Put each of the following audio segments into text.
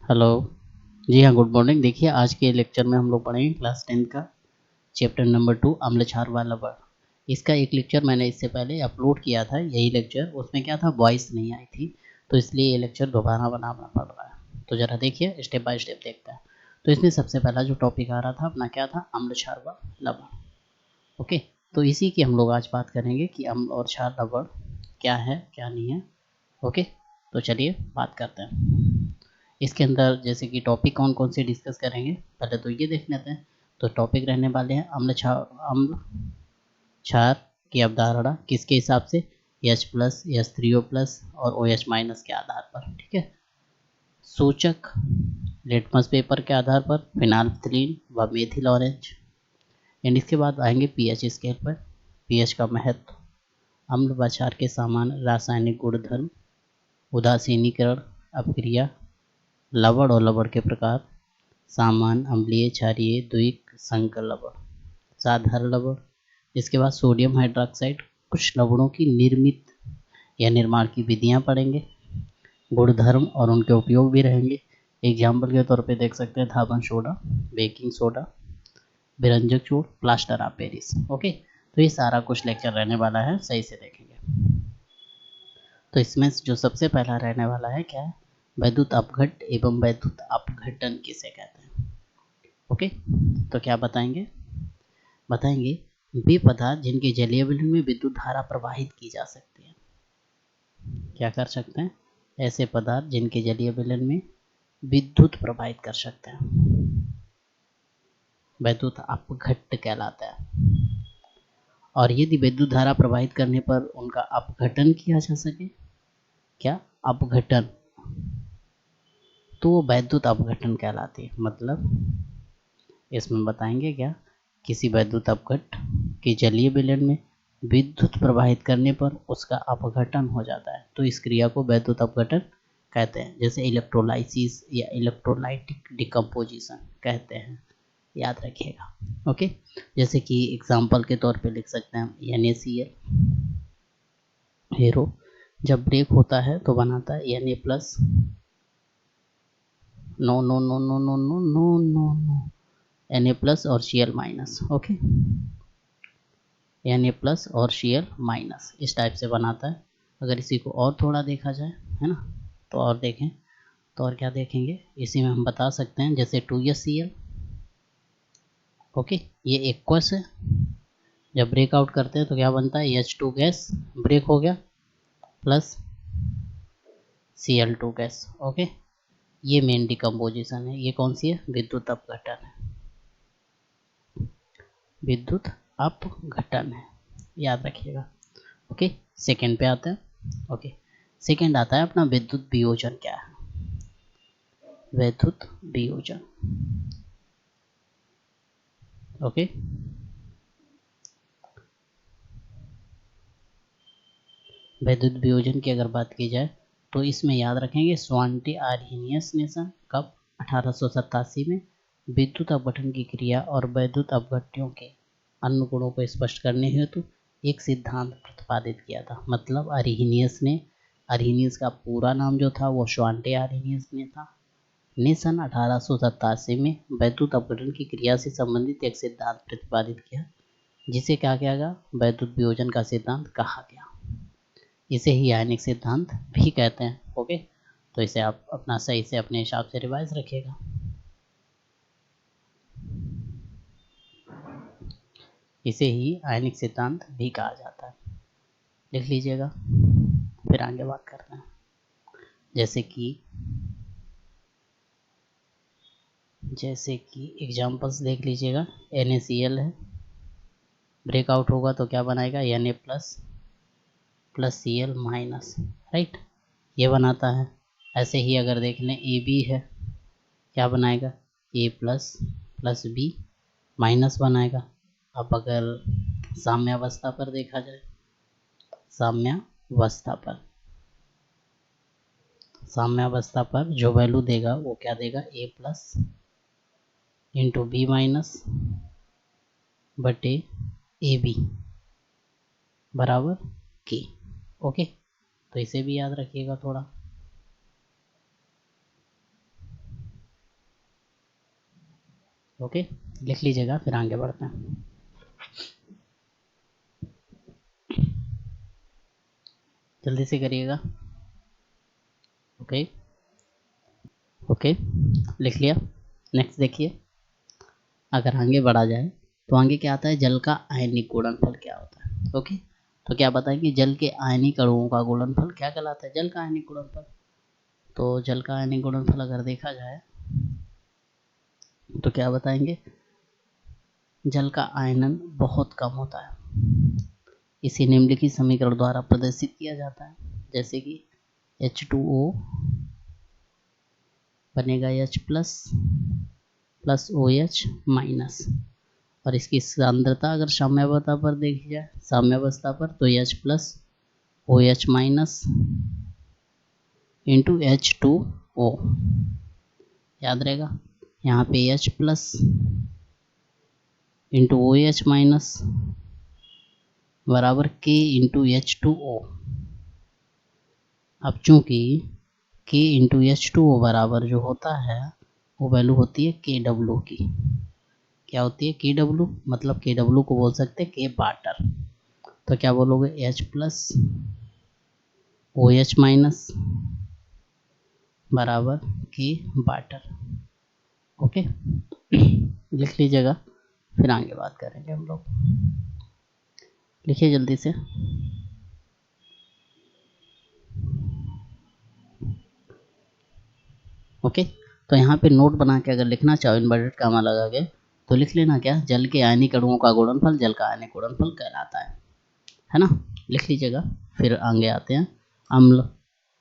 Hello. जी हाँ, good morning. देखिए, आज के लेक्चर में हम लोग पढ़ेंगे क्लास 10 का चैप्टर नंबर 2 अम्लक्षार वाला वर्ड। इसका एक लेक्चर मैंने इससे पहले अपलोड किया था, यही लेक्चर। उसमें क्या था, वॉइस नहीं आई थी, तो इसलिए ये लेक्चर दोबारा बनाना पड़ रहा है। तो ज़रा देखिए, स्टेप बाय स्टेप देखते हैं। तो इसमें सबसे पहला जो टॉपिक आ रहा था अपना क्या था, अम्लक्षार व लवण। ओके, तो इसी की हम लोग आज बात करेंगे कि अम्ल और क्षार लवण क्या है क्या नहीं है। ओके, तो चलिए बात करते हैं। इसके अंदर जैसे कि टॉपिक कौन कौन से डिस्कस करेंगे, पहले तो ये देख लेते हैं। तो टॉपिक रहने वाले हैं अम्ल क्षार की अवधारणा किसके हिसाब से, H+, H3O+ और OH- के आधार पर। ठीक है, सूचक लिटमस पेपर के आधार पर फिनाल्फ्थलीन व मेथिल ऑरेंज। एंड इसके बाद आएंगे पीएच स्केल पर, पीएच का महत्व, अम्ल व क्षार के सामान्य रासायनिक गुणधर्म, उदासीनीकरण अपक्रिया, लवण और लवण के प्रकार, सामान्य अम्लीय क्षारीय द्विक संकर लवण, साधारण लवण। इसके बाद सोडियम हाइड्रोक्साइड, कुछ लवणों की निर्मित या निर्माण की विधियां पढ़ेंगे, गुणधर्म और उनके उपयोग भी रहेंगे। एग्जाम्पल के तौर पे देख सकते हैं धावन सोडा, बेकिंग सोडा, विरंजक चूर्ण, प्लास्टर ऑफ पेरिस। ओके, तो ये सारा कुछ लेक्चर रहने वाला है, सही से देखेंगे। तो इसमें जो सबसे पहला रहने वाला है क्या है, वैद्युत अपघट्ट एवं वैद्युत अपघटन किसे कहते हैं। ओके, तो क्या बताएंगे वे पदार्थ जिनके जलीय विलयन में विद्युत धारा प्रवाहित की जा सकती है। क्या कर सकते हैं, ऐसे पदार्थ जिनके जलीय विलयन में विद्युत प्रवाहित कर सकते हैं, वैद्युत अपघट्ट कहलाता है। और यदि विद्युत धारा प्रवाहित करने पर उनका अपघटन किया जा सके, क्या अपघटन, तो वो वैद्युत अपघटन कहलाती है। मतलब इसमें बताएंगे क्या, किसी वैद्युत अपघट्ट के जलीय विलयन में विद्युत प्रवाहित करने पर उसका अपघटन हो जाता है, तो इस क्रिया को वैद्युत अपघटन कहते हैं। जैसे इलेक्ट्रोलाइसिस या इलेक्ट्रोलाइटिक डिकम्पोजिशन कहते हैं, याद रखिएगा। ओके, जैसे कि एग्जांपल के तौर पे लिख सकते हैं हम NaCl, हीरो जब ब्रेक होता है तो बनाता है Na+, no no no no no no no no no Na+ और Cl-। ओके, Na+ और Cl-, इस टाइप से बनाता है। अगर इसी को और थोड़ा देखा जाए, है ना, तो और देखें तो और क्या देखेंगे, इसी में हम बता सकते हैं जैसे 2HCl। ओके, ये एक्वस है, जब ब्रेकआउट करते हैं तो क्या बनता है, H2 गैस ब्रेक हो गया प्लस Cl2 गैस। ओके, ये मेन डिकम्पोजिशन है। ये कौन सी है, विद्युत अपघटन है, विद्युत अपघटन है, याद रखिएगा। ओके, सेकंड पे आते हैं। ओके, सेकंड आता है अपना विद्युत वियोजन। क्या है विद्युत वियोजन। ओके, विद्युत वियोजन की अगर बात की जाए तो इसमें याद रखेंगे स्वांटे आर्हेनियस ने सन कब, 1887 में विद्युत अपघटन की क्रिया और वैद्युत अपघट्यों के अन्य गुणों को स्पष्ट करने हेतु एक सिद्धांत प्रतिपादित किया था। मतलब आर्हेनियस का पूरा नाम जो था वो स्वांटे आर्हेनियस ने था, ने सन 1887 में वैद्युत अपघटन की क्रिया से संबंधित एक सिद्धांत प्रतिपादित किया, जिसे क्या किया गया, वैद्युत वियोजन का सिद्धांत कहा गया। इसे ही आयनिक सिद्धांत भी कहते हैं। ओके, तो इसे आप अपना सही से अपने हिसाब से रिवाइज रखिएगा। इसे ही आयनिक सिद्धांत भी कहा जाता है, लिख लीजिएगा, फिर आगे बात करते हैं। जैसे कि एग्जांपल्स देख लीजिएगा, NaCl है, ब्रेकआउट होगा तो क्या बनाएगा, Na+ प्लस Cl-, राइट, ये बनाता है। ऐसे ही अगर देख लें Ab है, क्या बनाएगा, A+ प्लस B माइनस बनाएगा। अब अगर साम्यावस्था पर देखा जाए, साम्यावस्था पर जो वैल्यू देगा वो क्या देगा, A+ इंटू B- बटे AB बराबर K। ओके, तो इसे भी याद रखिएगा थोड़ा। ओके, लिख लीजिएगा, फिर आगे बढ़ते हैं। जल्दी से करिएगा। ओके ओके, लिख लिया। नेक्स्ट देखिए, अगर आगे बढ़ा जाए तो आगे क्या आता है, जल का आयनिक गुणनफल क्या होता है। ओके, तो क्या बताएंगे, जल के आयनिक अणुओं का गुणनफल क्या कहलाता है, जल का आयनिक गुणनफल। तो जल का आयनिक गुणनफल अगर देखा जाए तो क्या बताएंगे, जल का आयनन बहुत कम होता है, इसे निम्नलिखित समीकरण द्वारा प्रदर्शित किया जाता है। जैसे कि H2O बनेगा H plus plus OH minus, और इसकी सांद्रता अगर साम्यावस्था पर देखी जाए, साम्यावस्था पर, तो H plus OH minus into H2O, याद रहेगा। यहाँ पे H plus into OH minus बराबर K इंटू H2O। अब चूंकि K इंटू H2O बराबर जो होता है वो वैल्यू होती है KW की। क्या होती है, KW, मतलब KW को बोल सकते हैं K बाटर। तो क्या बोलोगे, H प्लस OH माइनस बराबर K बाटर। ओके, लिख लीजिएगा, फिर आगे बात करेंगे हम लोग। लिखिए जल्दी से। ओके, तो यहाँ पे नोट बना के अगर लिखना चाहो इन्वर्टेड कॉमा लगा के, तो लिख लेना क्या, जल के आयनिक अणुओं का गुणनफल जल का आयनिक गुणनफल कहलाता है ना। लिख लीजिएगा, फिर आगे आते हैं अम्ल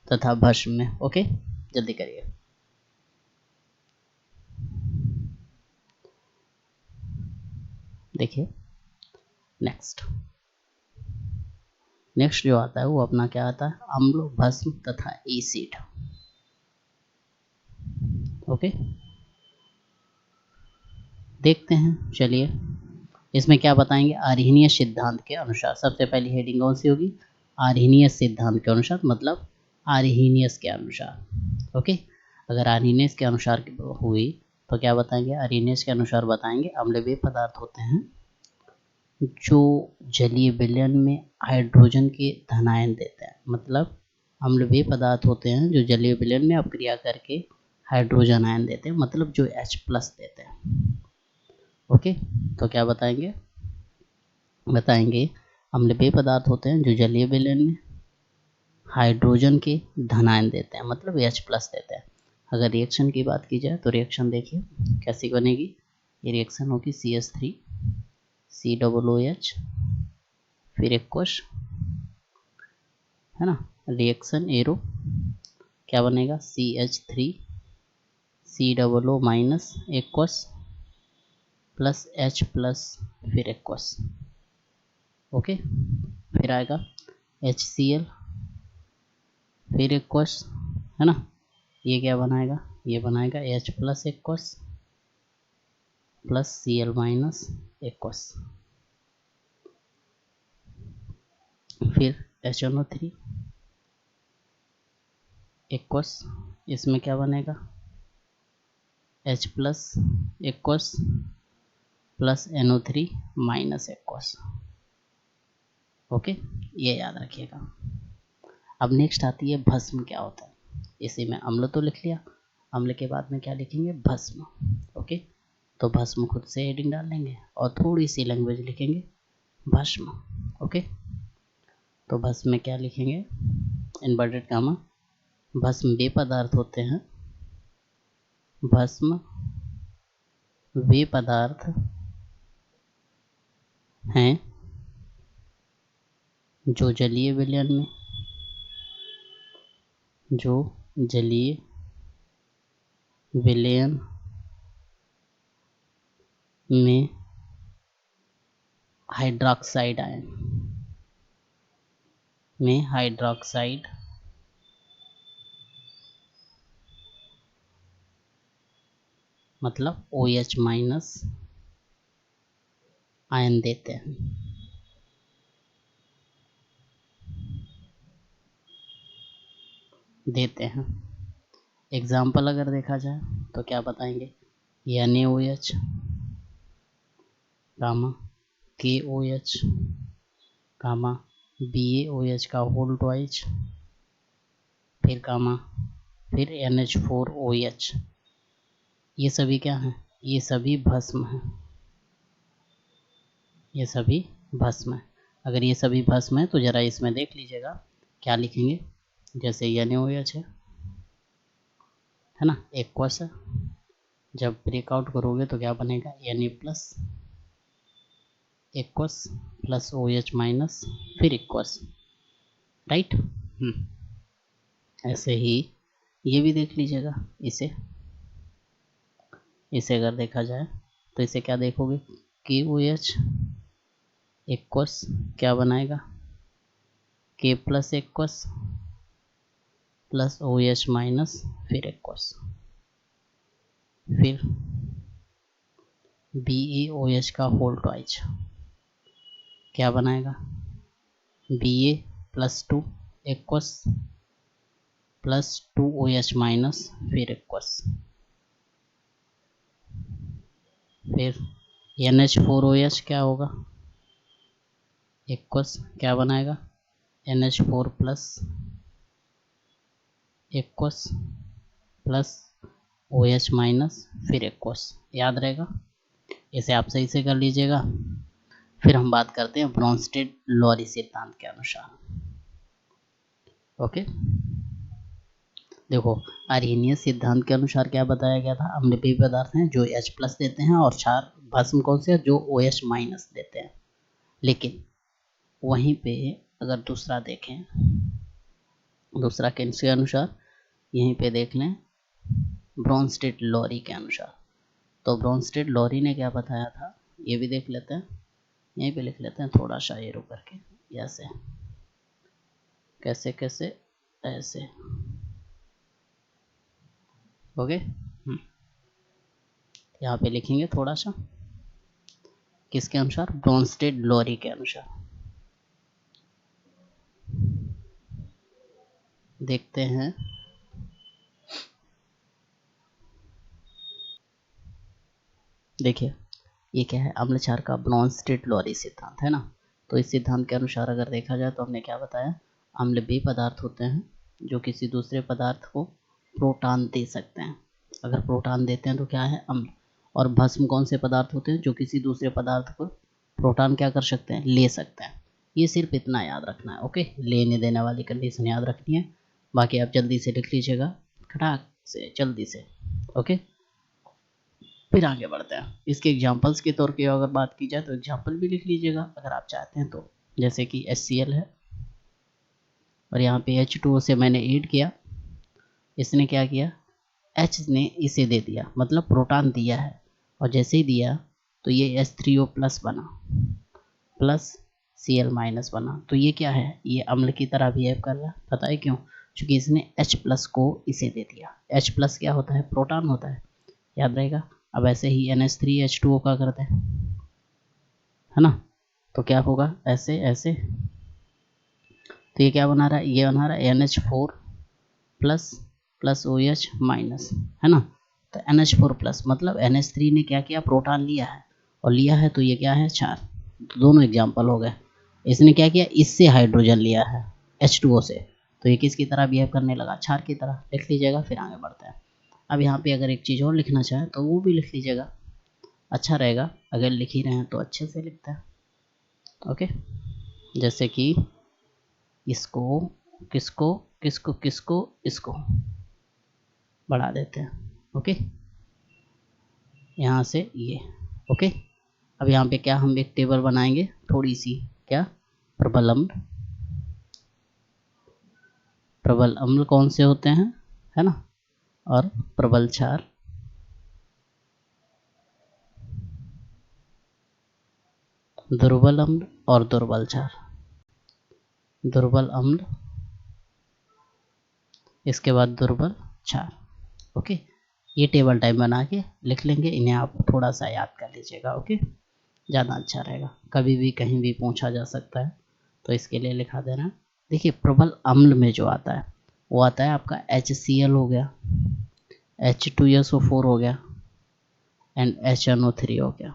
तथा भस्म में। ओके, जल्दी करिए। देखिए नेक्स्ट जो आता है वो अपना क्या आता है, अम्ल भस्म तथा एसिड। ओके, देखते हैं, चलिए इसमें क्या बताएंगे, आर्हीनीय सिद्धांत के अनुसार। सबसे पहली हेडिंग कौन सी होगी, आर्हीनीय सिद्धांत के अनुसार, मतलब आर्हीनियस के अनुसार। ओके, अगर आर्हीनियस के अनुसार हुई तो क्या बताएंगे, आर्हीनियस के अनुसार बताएंगे अम्ल वे पदार्थ होते हैं जो जलीय विलयन में हाइड्रोजन के धन आयन देते हैं। मतलब अम्ल वे पदार्थ होते हैं जो जलीय विलयन में अपक्रिया करके हाइड्रोजन आयन देते हैं, मतलब जो H प्लस देते हैं। ओके, तो क्या बताएंगे, अम्ल वे पदार्थ होते हैं जो जलीय विलयन में हाइड्रोजन के धन आयन देते हैं, मतलब H प्लस देते हैं। अगर रिएक्शन की बात की जाए तो रिएक्शन देखिए कैसी बनेगी, ये रिएक्शन होगी CH3 COOH, फिर एक कोश है ना, रिएक्शन एरो क्या बनेगा, CH3 COO minus aqueous plus H plus फिर एक्वस। ओके, फिर आएगा HCl फिर एक्वस, है ना, ये क्या बनाएगा, ये बनाएगा H plus aqueous plus Cl minus aqueous. फिर HNO3 एक्वस, इसमें क्या बनेगा, H plus aqueous plus NO3 minus aqueous. Okay, ये याद रखिएगा। अब नेक्स्ट आती है भस्म क्या होता है। इसी में अम्ल तो लिख लिया, अम्ल के बाद में क्या लिखेंगे, भस्म। ओके, तो भस्म खुद से हेडिंग डाल लेंगे और थोड़ी सी लैंग्वेज लिखेंगे भस्म। ओके, तो भस्म में क्या लिखेंगे, इन्वर्टेड कामा, भस्म वे पदार्थ होते हैं, भस्म वे पदार्थ हैं जो जलीय विलयन में में हाइड्रोक्साइड आयन मतलब OH माइनस आयन देते हैं। एग्जाम्पल अगर देखा जाए तो क्या बताएंगे, NaOH gamma KOH gamma BaOH का होल ट्वाइस, फिर गामा, फिर NH4OH। ये सभी क्या हैं? ये सभी भस्म हैं, ये सभी भस्म है। अगर ये सभी भस्म है तो ज़रा इसमें देख लीजिएगा क्या लिखेंगे। जैसे NaOH है ना, एक्वस है, जब ब्रेकआउट करोगे तो क्या बनेगा? Na plus aqueous plus OH minus फिर एक्वस, राइट। ऐसे ही ये भी देख लीजिएगा। इसे अगर देखा जाए तो इसे क्या देखोगे? KOH एक्वस क्या बनाएगा? K plus aqueous plus OH minus फिर एक्वस, फिर BaOH का होल ट्वाइस क्या बनाएगा? Ba plus 2 aqueous plus 2OH minus फिर एक्वस, फिर NH4OH क्या होगा? एक्वस क्या बनाएगा? NH4 plus aqueous plus OH minus फिर एक्वस, याद रहेगा। इसे आप सही से कर लीजिएगा। फिर हम बात करते हैं ब्रोंस्टेड लोरी सिद्धांत के अनुसार। ओके, देखो अरेनियस सिद्धांत के अनुसार क्या बताया गया था? अम्लपेय पदार्थ हैं जो H प्लस देते हैं और क्षार भस्म कौन से है? जो OH माइनस देते हैं। लेकिन वहीं पे अगर दूसरा देखें, दूसरा किसके अनुसार? यहीं पे देख लें ब्रोंस्टेड लोरी के अनुसार। तो ब्रोंस्टेड लोरी ने क्या बताया था ये भी देख लेते हैं। यहीं पे लिख लेते हैं थोड़ा सा एरो करके, ऐसे कैसे कैसे ऐसे, ओके। यहाँ पे लिखेंगे थोड़ा सा किसके अनुसार? ब्रोंस्टेड लोरी के अनुसार। देखते हैं, देखिए ये क्या है? अम्ल क्षार का ब्रोंस्टेड लोरी सिद्धांत है ना। तो इस सिद्धांत के अनुसार अगर देखा जाए तो हमने क्या बताया? अम्ल वे पदार्थ होते हैं जो किसी दूसरे पदार्थ को प्रोटॉन दे सकते हैं। अगर प्रोटॉन देते हैं तो क्या है? अम्ल। और भस्म कौन से पदार्थ होते हैं? जो किसी दूसरे पदार्थ को प्रोटॉन क्या कर सकते हैं? ले सकते हैं। ये सिर्फ इतना याद रखना है, ओके। लेने देने वाली कंडीशन याद रखनी है, बाकी आप जल्दी से लिख लीजिएगा, खटाक से जल्दी से, ओके। फिर आगे बढ़ते हैं। इसके एग्जाम्पल्स के तौर पे अगर बात की जाए तो एग्जाम्पल भी लिख लीजिएगा अगर आप चाहते हैं तो। जैसे कि HCl है और यहाँ पे H2O से मैंने ऐड किया, इसने क्या किया? H ने इसे दे दिया, मतलब प्रोटॉन दिया है, और जैसे ही दिया तो ये H3O प्लस बना प्लस Cl माइनस बना। तो ये क्या है? ये अम्ल की तरह बिहेव कर रहा है। पता है क्यों? क्योंकि इसने H प्लस को इसे दे दिया। H प्लस क्या होता है? प्रोटॉन होता है, याद रहेगा। अब ऐसे ही NH3H2O का करते हैं, है ना। तो क्या होगा? ऐसे ऐसे, तो ये क्या बना रहा है? ये बना रहा है NH4 plus plus OH minus, है ना। तो NH4 प्लस मतलब NH3 ने क्या किया? प्रोटॉन लिया है, और लिया है तो ये क्या है? क्षार। तो दोनों एग्जाम्पल हो गए। इसने क्या किया? इससे हाइड्रोजन लिया है H2O से, तो ये किसकी तरह बिहेव करने लगा? क्षार की तरह। लिख लीजिएगा, फिर आगे बढ़ते हैं। अब यहाँ पे अगर एक चीज़ और लिखना चाहे तो वो भी लिख लीजिएगा, अच्छा रहेगा। अगर लिख ही रहे हैं तो अच्छे से लिखते हैं, ओके। जैसे कि इसको किसको किसको किसको इसको बढ़ा देते हैं, ओके। यहाँ से ये, ओके। अब यहाँ पे क्या हम एक टेबल बनाएंगे थोड़ी सी, क्या? प्रबल अम्ल। प्रबल अम्ल कौन से होते हैं, है ना। और प्रबल क्षार, दुर्बल अम्ल और दुर्बल क्षार। दुर्बल अम्ल, इसके बाद दुर्बल क्षार, ओके। ये टेबल टाइप बना के लिख लेंगे, इन्हें आप थोड़ा सा याद कर लीजिएगा, ओके। ज़्यादा अच्छा रहेगा, कभी भी कहीं भी पूछा जा सकता है, तो इसके लिए लिखा देना। देखिए प्रबल अम्ल में जो आता है वो आता है आपका HCl हो गया, H2SO4 हो गया, एंड HNO3 हो गया।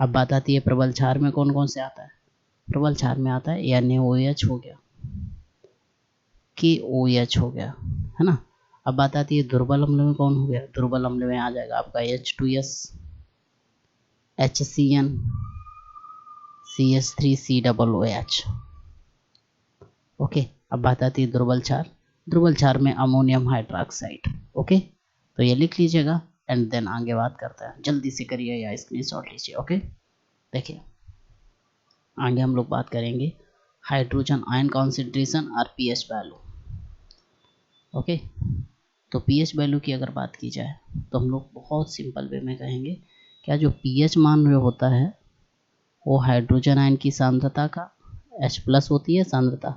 अब बात आती है प्रबल क्षार में कौन कौन से आता है। प्रबल क्षार में आता है NaOH हो गया, KOH हो गया, है ना। अब बात आती है दुर्बल अम्ल में कौन हो गया। दुर्बल अम्ल में आ जाएगा आपका H2S, HCN, CH3COOH। ओके, अब बात आती है दुर्बल क्षार। दुर्बल क्षार में अमोनियम हाइड्रोक्साइड। ओके, तो ये लिख लीजिएगा एंड देन आगे बात करते हैं। जल्दी से करिए या स्क्रीनशॉट लीजिए। ओके, देखिए आगे हम लोग बात करेंगे हाइड्रोजन आयन कॉन्सेंट्रेशन और पीएच वैल्यू। ओके, तो पीएच वैल्यू की अगर बात की जाए तो हम लोग बहुत सिंपल वे में कहेंगे, क्या जो पीएच मान जो होता है वो हाइड्रोजन आयन की सांद्रता का H+ होती है सांद्रता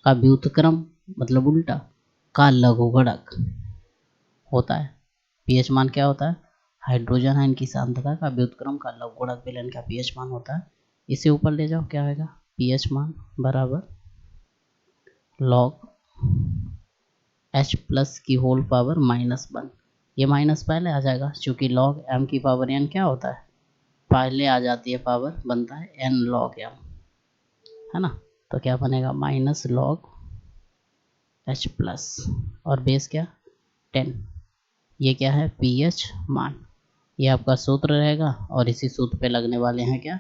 का व्युत्क्रम, मतलब उल्टा, का लघुगणक होता है। पीएच मान क्या होता है, हाइड्रोजन आयन की सांद्रता का व्युत्क्रम का लघुगणक विलयन का पीएच मान होता है। इसे ऊपर ले जाओ, क्या आएगा, पीएच मान बराबर लॉग H+ की होल पावर -1। ये माइनस पहले आ जाएगा क्योंकि लॉग m की पावर n क्या होता है, पहले आ जाती है पावर, बनता है n log m, है ना। तो क्या बनेगा माइनस लॉग H+ और बेस क्या 10। ये क्या है पीएच मान, ये आपका सूत्र रहेगा और इसी सूत्र पे लगने वाले हैं क्या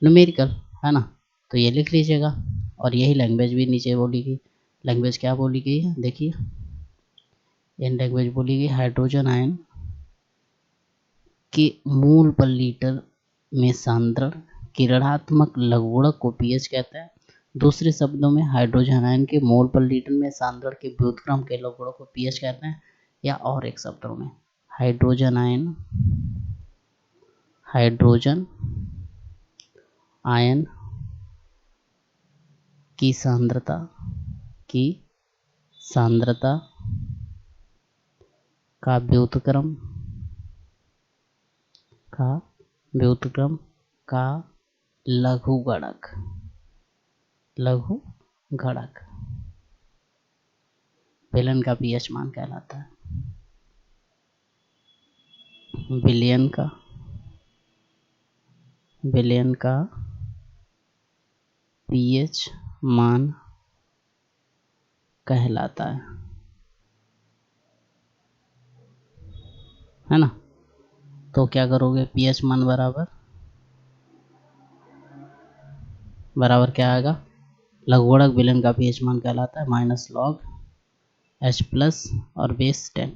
न्यूमेरिकल, है ना। तो ये लिख लीजिएगा और यही लैंग्वेज भी नीचे बोली गई। लैंग्वेज क्या बोली गई है, देखिए इन लैंग्वेज बोली गई हाइड्रोजन आयन के मोल पर लीटर में सांद्रण किरणात्मक लघुगणक को पीएच कहते हैं। दूसरे शब्दों में हाइड्रोजन आयन के मोल पर लीटर में सांद्रण के व्युत्क्रम के लघुगणक को पीएच कहते हैं। या और एक शब्दों में हाइड्रोजन आयन की सांद्रता का व्युत्क्रम का लघुगणक विलयन का पीएच मान कहलाता है। विलयन का पीएच मान कहलाता है ना। तो क्या करोगे, पीएच मान बराबर क्या आएगा, लघुगणक विलयन का पीएच मान कहलाता है माइनस लॉग H+ और बेस 10।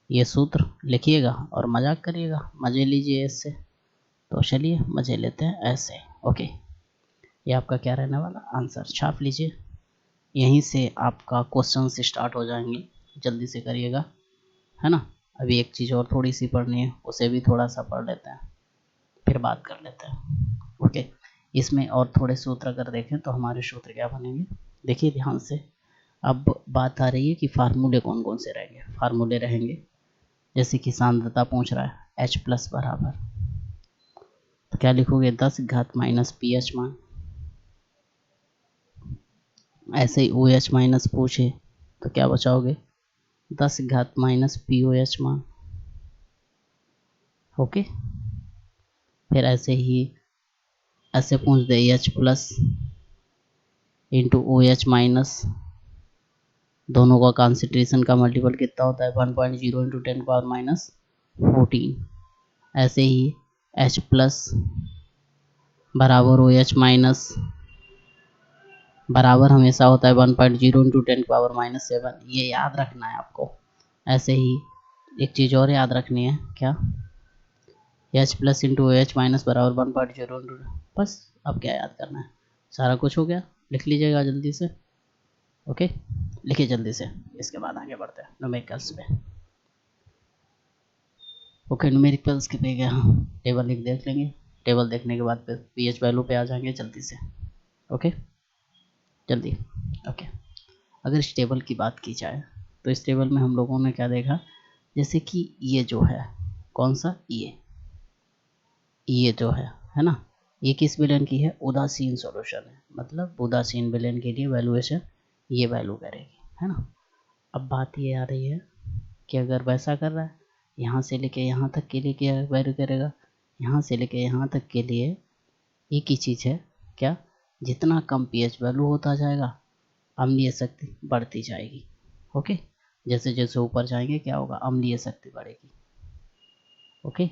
ये सूत्र लिखिएगा और मजाक करिएगा, मजे लीजिए इससे। तो चलिए मजे लेते हैं ऐसे। ओके, ये आपका क्या रहने वाला आंसर, छाप लीजिए। यहीं से आपका क्वेश्चन से स्टार्ट हो जाएंगे, जल्दी से करिएगा, है ना। अभी एक चीज़ और थोड़ी सी पढ़नी है, उसे भी थोड़ा सा पढ़ लेते हैं फिर बात कर लेते हैं। ओके, इसमें और थोड़े सूत्र अगर देखें तो हमारे सूत्र क्या बनेंगे, देखिए ध्यान से। अब बात आ रही है कि फार्मूले कौन कौन से रहेंगे। फार्मूले रहेंगे जैसे कि सांद्रता पूछ रहा है H+ बराबर, तो क्या लिखोगे 10 घात माइनस पीएच मान। ऐसे ही OH माइनस पूछे तो क्या बचाओगे 10 घात माइनस POH मान। ओके, फिर ऐसे पूछ दे H+ इंटू OH माइनस, दोनों का कॉन्सेंट्रेशन का मल्टीपल कितना होता है 1.0 इंटू 10⁻14। ऐसे ही H+ बराबर OH माइनस बराबर हमेशा होता है 1.0 इंटू 10⁻7। ये याद रखना है आपको। ऐसे ही एक चीज़ और याद रखनी है, क्या, H+ इंटू OH माइनस बराबर 1.0 इंटू, बस अब क्या याद करना है, सारा कुछ हो गया। लिख लीजिएगा जल्दी से। ओके, लिखिए जल्दी से, इसके बाद आगे बढ़ते हैं न्यूमेरिकल्स पे। ओके, न्यूमेरिकल्स के पे गया, टेबल लिख देख लेंगे। टेबल देखने के बाद फिर पीएच वैल्यू पे आ जाएंगे जल्दी से। ओके, जल्दी। ओके, अगर इस टेबल की बात की जाए तो इस टेबल में हम लोगों ने क्या देखा, जैसे कि ये जो है कौन सा, ये जो है ना, ये किस विलयन की है, उदासीन सॉल्यूशन है, मतलब उदासीन विलयन के लिए वैल्यूएशन ये वैल्यू करेगी, है ना। अब बात ये आ रही है कि अगर वैसा कर रहा है यहाँ से लेके यहाँ तक के लिए क्या वैल्यू करेगा, यहाँ से लेके यहाँ तक के लिए एक ही चीज़ है, क्या, जितना कम पीएच वैल्यू होता जाएगा अम्लीय शक्ति बढ़ती जाएगी। ओके, जैसे जैसे ऊपर जाएंगे क्या होगा, अम्लीय शक्ति बढ़ेगी। ओके,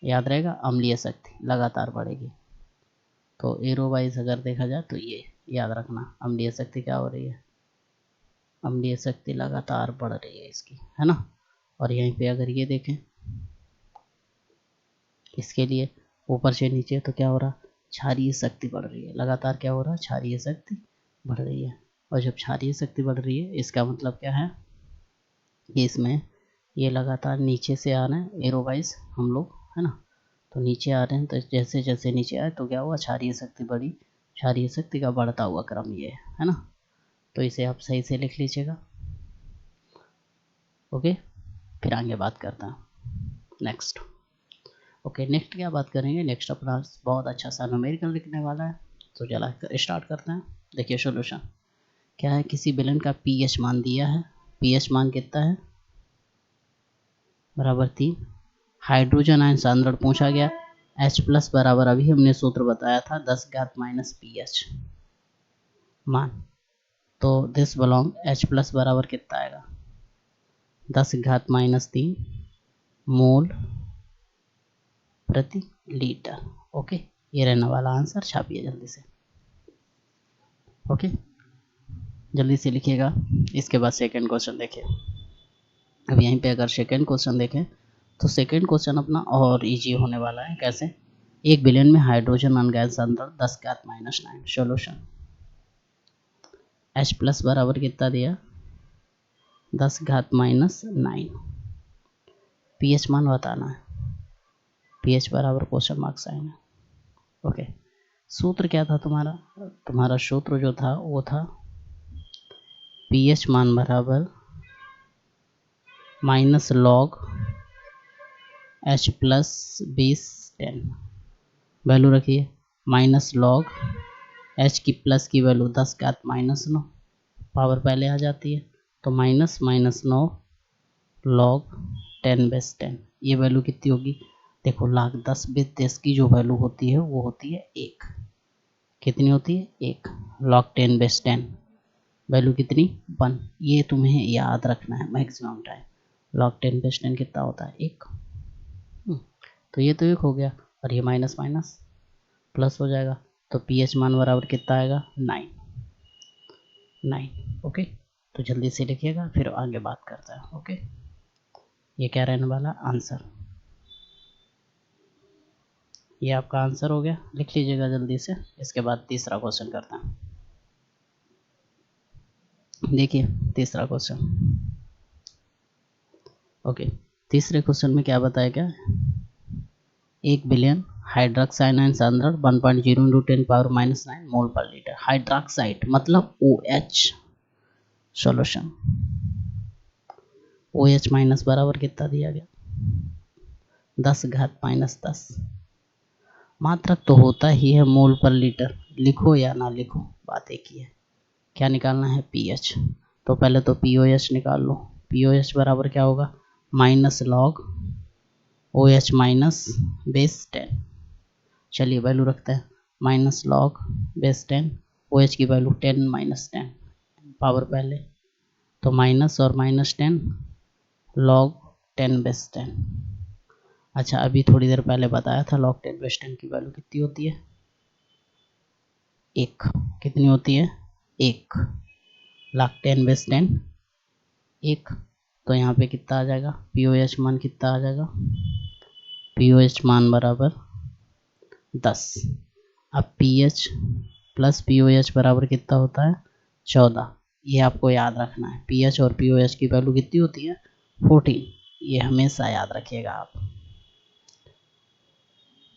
याद रहेगा, अम्लीय शक्ति लगातार बढ़ेगी। तो एरो वाइज अगर देखा जाए तो ये याद रखना, अम्लीय शक्ति क्या हो रही है, अम्लीय शक्ति लगातार बढ़ रही है इसकी, है ना। और यहीं पे अगर ये देखें इसके लिए ऊपर से नीचे तो क्या हो रहा, क्षारीय शक्ति बढ़ रही है, लगातार क्या हो रहा है, क्षारीय शक्ति बढ़ रही है। और जब क्षारीय शक्ति बढ़ रही है इसका मतलब क्या है कि इसमें ये लगातार नीचे से आ रहे हैं एरो वाइज हम लोग, है ना। तो नीचे आ रहे हैं, तो जैसे जैसे नीचे आए तो क्या हुआ, क्षारीय शक्ति बढ़ी, क्षारीय शक्ति का बढ़ता हुआ क्रम ये है ना। तो इसे आप सही से लिख लीजिएगा। ओके, फिर आगे बात करता हूँ नेक्स्ट। ओके, नेक्स्ट क्या बात करेंगे, नेक्स्ट अपना बहुत अच्छा सा न्यूमेरिकल लिखने वाला है। तो चला स्टार्ट करते हैं। देखिए सॉल्यूशन क्या है, किसी विलेन का पीएच मान दिया है, पीएच मान कितना है, बराबर 3। हाइड्रोजन आयन सांद्रण पूछा गया, H प्लस बराबर अभी हमने सूत्र बताया था 10 घात माइनस पीएच मान। तो दिस बिलोंग H प्लस बराबर कितना आएगा, 10 घात माइनस 3 मोल प्रति लीटर। ओके, ये रहने वाला आंसर, छापिए जल्दी से। ओके, जल्दी से लिखिएगा। इसके बाद सेकंड क्वेश्चन देखिए। अब यहीं पे अगर सेकंड क्वेश्चन देखें तो सेकंड क्वेश्चन अपना और इजी होने वाला है। कैसे, 1 बिलियन में हाइड्रोजन अनगैस सांद्रण 10 घात माइनस 9। सॉल्यूशन H प्लस बराबर कितना दिया, 10 घात माइनस 9। पीएच मान बताना है, पीएच बराबर क्वेश्चन मार्क साइन है। ओके, सूत्र क्या था तुम्हारा, तुम्हारा सूत्र जो था वो था पीएच मान बराबर minus log H plus 20 10। Value रखिए, माइनस लॉग H की प्लस की वैल्यू 10 घात माइनस 9, पावर पहले आ जाती है, तो माइनस माइनस 9 लॉग 10/10। ये वैल्यू कितनी होगी, देखो लाख 10/10 की जो वैल्यू होती है वो होती है 1। कितनी होती है, 1। लॉग 10/10 वैल्यू कितनी, 1। ये तुम्हें याद रखना है मैक्सिमम टाइम। लॉग 10/10 कितना होता है, 1। तो ये तो 1 हो गया, और ये माइनस माइनस प्लस हो जाएगा, तो पीएच मान बराबर कितना आएगा, 9। ओके, तो जल्दी से लिखिएगा, फिर आगे बात करते हैं। ओके, ये क्या रहने वाला आंसर, ये आपका आंसर हो गया, लिख लीजिएगा जल्दी से। इसके बाद तीसरा क्वेश्चन करते हैं। देखिए तीसरा क्वेश्चन। ओके, तीसरे क्वेश्चन में क्या बताया गया, 1 बिलियन हाइड्रोक्साइड सांद्रण 1.0 × 10⁻⁹ मोल पर लीटर। हाइड्रोक्साइड मतलब OH। सॉल्यूशन OH माइनस बराबर कितना दिया गया, 10 घात माइनस 10। मात्रक तो होता ही है मोल पर लीटर, लिखो या ना लिखो बात एक ही है। क्या निकालना है, पीएच। तो पहले तो पीओएच निकाल लो। पीओएच बराबर क्या होगा, minus log OH minus base 10। चलिए वैल्यू रखते हैं, माइनस लॉग बेस 10, OH की वैल्यू 10 माइनस 10, पावर पहले, तो माइनस और माइनस 10 लॉग 10/10। अच्छा, अभी थोड़ी देर पहले बताया था लॉग 10/10 की वैल्यू कितनी होती है, 1। कितनी होती है, 1। लॉग 10/10 1। तो यहाँ पे कितना आ जाएगा, पीओएच मान कितना आ जाएगा, पीओएच मान बराबर 10। अब पीएच प्लस पीओएच बराबर कितना होता है, 14। ये आपको याद रखना है, पीएच और पीओएच की वैल्यू कितनी होती है, 14। ये हमेशा याद रखिएगा आप।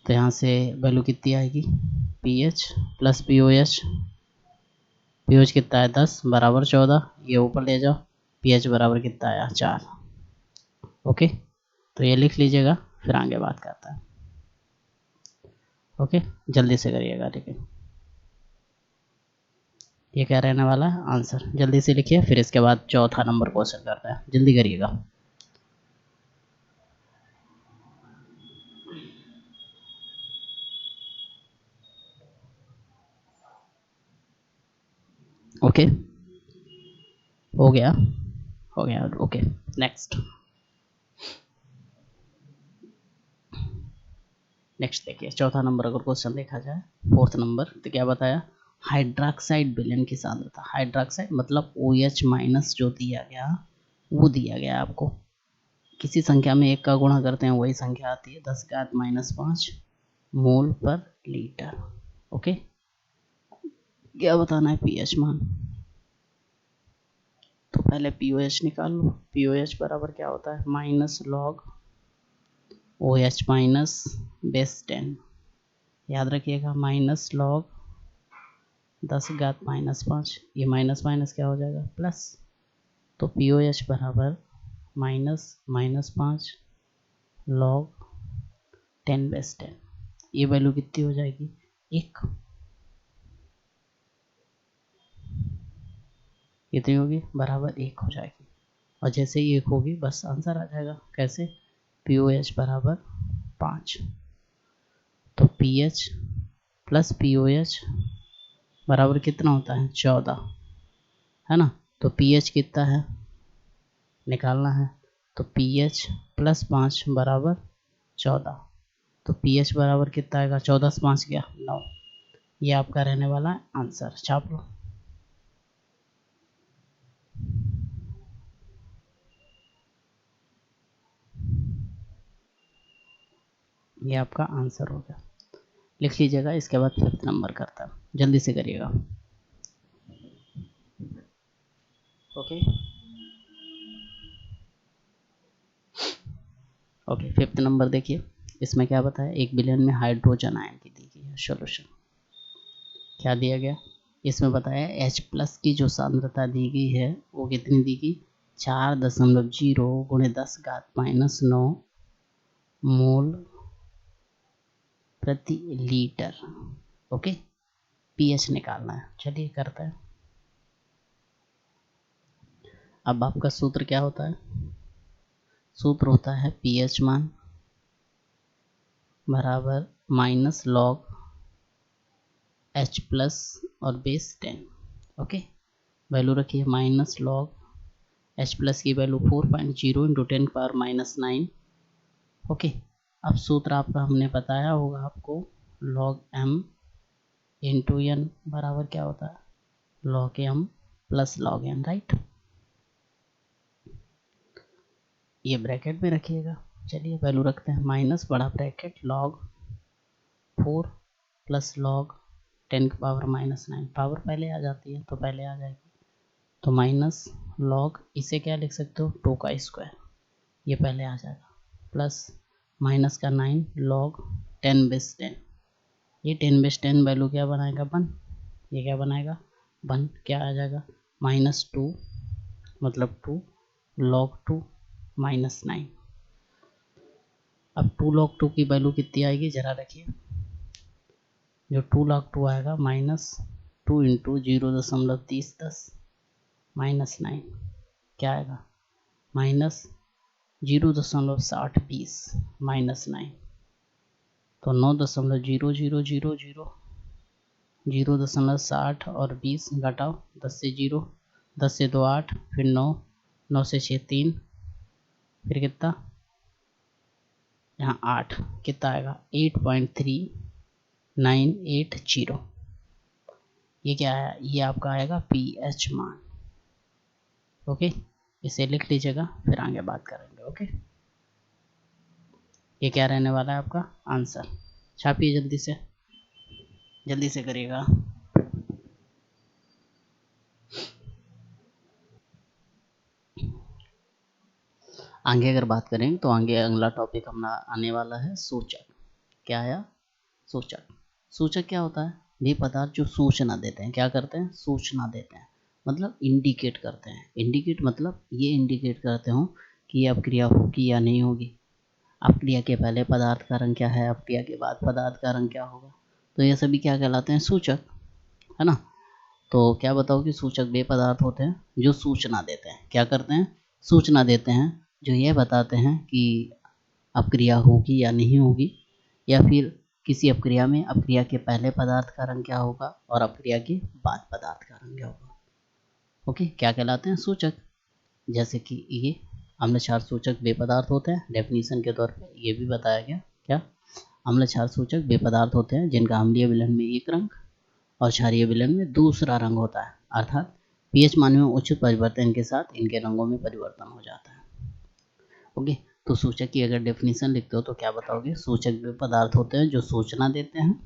तो यहाँ से वैल्यू कितनी आएगी, पीएच प्लस पीओएच, पीओएच कितना है 10 बराबर 14, ये ऊपर ले जाओ, पीएच बराबर कितना आया 4। ओके, तो ये लिख लीजिएगा, फिर आगे बात करता है। ओके, जल्दी से करिएगा। लेकिन ये क्या रहने वाला है आंसर, जल्दी से लिखिए, फिर इसके बाद चौथा नंबर क्वेश्चन करते हैं, जल्दी करिएगा। ओके, हो गया, हो गया, ओके। नेक्स्ट देखिए चौथा नंबर अगर क्वेश्चन देखा जाए, फोर्थ नंबर, तो क्या बताया, हाइड्रोक्साइड विलयन की सांद्रता, हाइड्रोक्साइड मतलब OH माइनस जो दिया गया वो दिया गया आपको, किसी संख्या में एक का गुणा करते हैं वही संख्या आती है, 10⁻⁵ मोल पर लीटर। ओके, क्या बताना है, पीएच मान, तो पहले पीओएच निकाल लो। पीओएच बराबर क्या होता है, minus log OH minus base 10, याद रखिएगा, माइनस लॉग 10⁻⁵, ये माइनस माइनस क्या हो जाएगा, प्लस, तो पीओएच बराबर -5 लॉग 10/10, ये वैल्यू कितनी हो जाएगी, 1, कितनी होगी, बराबर 1 हो जाएगी, और जैसे ही 1 होगी बस आंसर आ जाएगा। कैसे, पीओएच बराबर 5, तो पीएच प्लस पीओएच बराबर कितना होता है, 14, है ना, तो पीएच कितना है निकालना है, तो पीएच प्लस 5 बराबर 14, तो पीएच बराबर कितना आएगा, 14 से 5 गया 9, ये आपका रहने वाला है आंसर, छाप लो। ये आपका आंसर हो गया, लिख लीजिएगा। इसके बाद 5th नंबर करता है, जल्दी से करिएगा। ओके, ओके 5th नंबर देखिए, इसमें क्या बताया, 1 बिलियन में हाइड्रोजन आयन की दी गई है सोल्यूशन, क्या दिया गया, इसमें बताया H+ की जो सांद्रता दी गई है वो कितनी दी गई, 4.0 × 10⁻⁹ मोल प्रति लीटर। ओके, पीएच निकालना है, चलिए करते हैं। अब आपका सूत्र क्या होता है, सूत्र होता है पीएच मान बराबर माइनस लॉग H+ और बेस 10। ओके, वैल्यू रखिए, माइनस लॉग H+ की वैल्यू 4.0 × 10⁻⁹। ओके, अब सूत्र आपका हमने बताया होगा आपको, लॉग m इंटू एन बराबर क्या होता है, log m plus log n, right, ये ब्रैकेट में रखिएगा। चलिए वैल्यू रखते हैं, माइनस बड़ा bracket log 4 plus log 10⁻⁹, power पहले आ जाती है तो पहले आ जाएगी, तो माइनस लॉग, इसे क्या लिख सकते हो, 2 का स्क्वायर, ये पहले आ जाएगा, प्लस माइनस का 9 लॉग 10/10, ये 10/10 वैल्यू क्या बनाएगा, 1, ये क्या बनाएगा 1, क्या आ जाएगा, -2 मतलब 2 log 2 -9। अब 2 log 2 की वैल्यू कितनी आएगी, जरा रखिए, जो 2 log 2 आएगा -2 × 0.3010 -9, क्या आएगा, -0.6020 -9, तो 9.0000 0.60 और 20 घटाओ, 10 से 0, 10 से 2 8, फिर 9, 9 से 6 3, फिर कितना, यहाँ 8, कितना आएगा 8.3980, ये क्या आया, ये आपका आएगा पीएच मान। ओके, इसे लिख लीजिएगा, फिर आगे बात करेंगे। ओके, ये क्या रहने वाला है आपका आंसर, छापिए जल्दी से करिएगा। आगे अगर बात करें तो आगे अगला टॉपिक हमारा आने वाला है सूचक। क्या आया, सूचक। सूचक क्या होता है, वे पदार्थ जो सूचना देते हैं, क्या करते हैं, सूचना देते हैं, मतलब इंडिकेट करते हैं। इंडिकेट मतलब ये इंडिकेट करते हो कि अब क्रिया होगी या नहीं होगी, अब क्रिया के पहले पदार्थ का रंग क्या है, अब क्रिया के बाद पदार्थ का रंग क्या होगा, तो ये सभी क्या कहलाते हैं, सूचक, है ना। तो क्या बताओ कि सूचक वे पदार्थ होते हैं जो सूचना देते हैं, क्या करते हैं, सूचना देते हैं, जो ये बताते हैं कि अपक्रिया होगी या नहीं होगी, या फिर किसी अपक्रिया में अपक्रिया के पहले पदार्थ का रंग क्या होगा और अपक्रिया के बाद पदार्थ का रंग क्या होगा। ओके, क्या कहलाते हैं? सूचक। जैसे कि ये अम्ल क्षार सूचक वे पदार्थ होते हैं, डेफिनेशन के तौर पे ये भी बताया गया। क्या? अम्ल क्षार सूचक वे पदार्थ होते हैं जिनका अम्लीय विलयन में एक रंग और क्षारीय विलयन में दूसरा रंग होता है, अर्थात पीएच मान में उचित परिवर्तन के साथ इनके रंगों में परिवर्तन हो जाता है। ओके, तो सूचक की अगर डेफिनेशन लिखते हो तो क्या बताओगे? सूचक वे पदार्थ होते हैं जो सूचना देते हैं,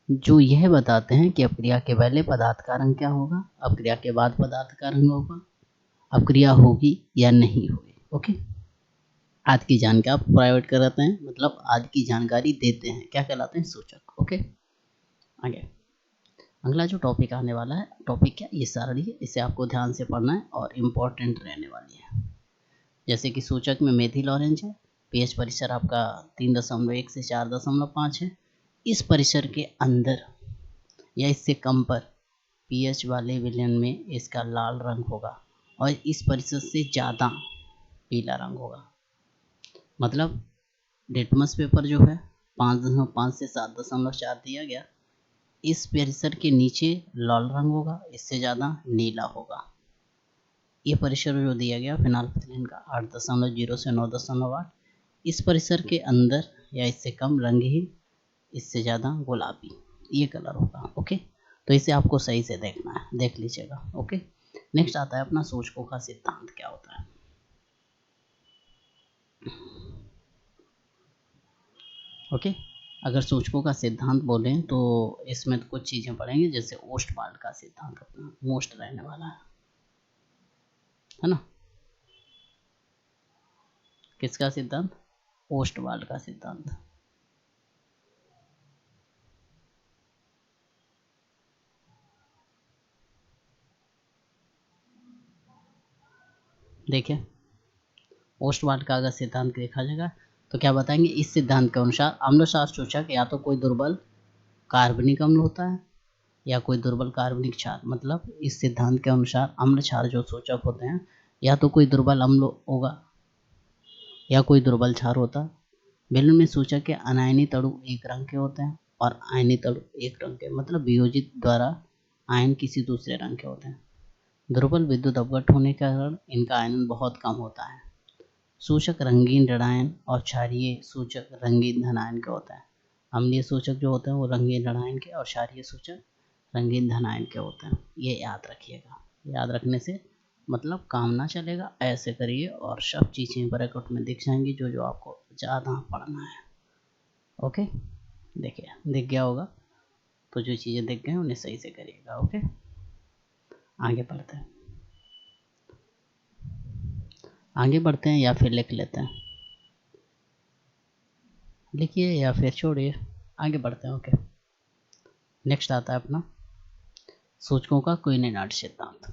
जो यह बताते हैं कि अपक्रिया के पहले पदार्थ का रंग क्या होगा, अपक्रिया के बाद पदार्थ का रंग होगा, अपक्रिया होगी या नहीं होगी। ओके, आज की जानकारी प्रोवाइड कराते हैं, मतलब आज की जानकारी देते हैं, क्या कहलाते हैं? सूचक। ओके, आगे अगला जो टॉपिक आने वाला है, टॉपिक क्या? ये सारणी है, इसे आपको ध्यान से पढ़ना है और इम्पोर्टेंट रहने वाली है। जैसे कि सूचक में मेथिल ऑरेंज है, पीएच परिसर आपका 3.1 से 4.5 है। इस परिसर के अंदर या इससे कम पर पीएच वाले विलयन में इसका लाल रंग होगा और इस परिसर से ज़्यादा पीला रंग होगा। मतलब लिटमस पेपर जो है 5.5 से 7.4 दिया गया, इस परिसर के नीचे लाल रंग होगा, इससे ज़्यादा नीला होगा। ये परिसर जो दिया गया फिनाल्फिथिलीन का 8.0 से 9.8, इस परिसर के अंदर या इससे कम रंगहीन, इससे ज़्यादा गुलाबी, ये कलर होगा। ओके, तो इसे आपको सही से देखना है, देख लीजिएगा। ओके, नेक्स्ट आता है अपना सूचकों का सिद्धांत क्या होता है। ओके, अगर सूचकों का सिद्धांत बोलें तो इसमें तो कुछ चीज़ें पढ़ेंगे, जैसे ओस्टवाल्ड का सिद्धांत अपना मोस्ट रहने वाला है ना। किसका सिद्धांत? ओस्टवाल्ड का सिद्धांत। देखिए, ओस्टवाल्ड का अगर सिद्धांत देखा जाएगा तो क्या बताएंगे? इस सिद्धांत के अनुसार अम्ल क्षार सूचक या तो कोई दुर्बल कार्बनिक अम्ल होता है या कोई दुर्बल कार्बनिक क्षार। मतलब इस सिद्धांत के अनुसार अम्ल क्षार जो सूचक होते हैं या तो कोई दुर्बल अम्ल होगा या कोई दुर्बल क्षार होता है। विलयन में सूचक के अनायनित अणु एक रंग के होते हैं और आयनित अणु एक रंग के, मतलब वियोजित द्वारा आयन किसी दूसरे रंग के होते हैं। दुर्बल विद्युत अपघट्ट होने के कारण इनका आयनन बहुत कम होता है। सूचक रंगीन ऋणायन और क्षारीय सूचक रंगीन धनायन के होते हैं। अम्लीय सूचक जो होते हैं वो रंगीन ऋणायन के और क्षारीय सूचक रंगीन धनायन के होते हैं। ये याद रखिएगा, याद रखने से मतलब काम ना चलेगा, ऐसे करिए और सब चीज़ें ब्रैकेट में दिख जाएंगी जो जो आपको ज़्यादा पढ़ना है। ओके, देखिए दिख गया होगा, तो जो चीज़ें दिख गए उन्हें सही से करिएगा। ओके, आगे बढ़ते हैं, आगे बढ़ते हैं या फिर लिख लेते हैं? लिखिए या फिर छोड़िए, आगे बढ़ते हैं। ओके, नेक्स्ट आता है अपना सूचकों का क्विनेनार्ड सिद्धांत।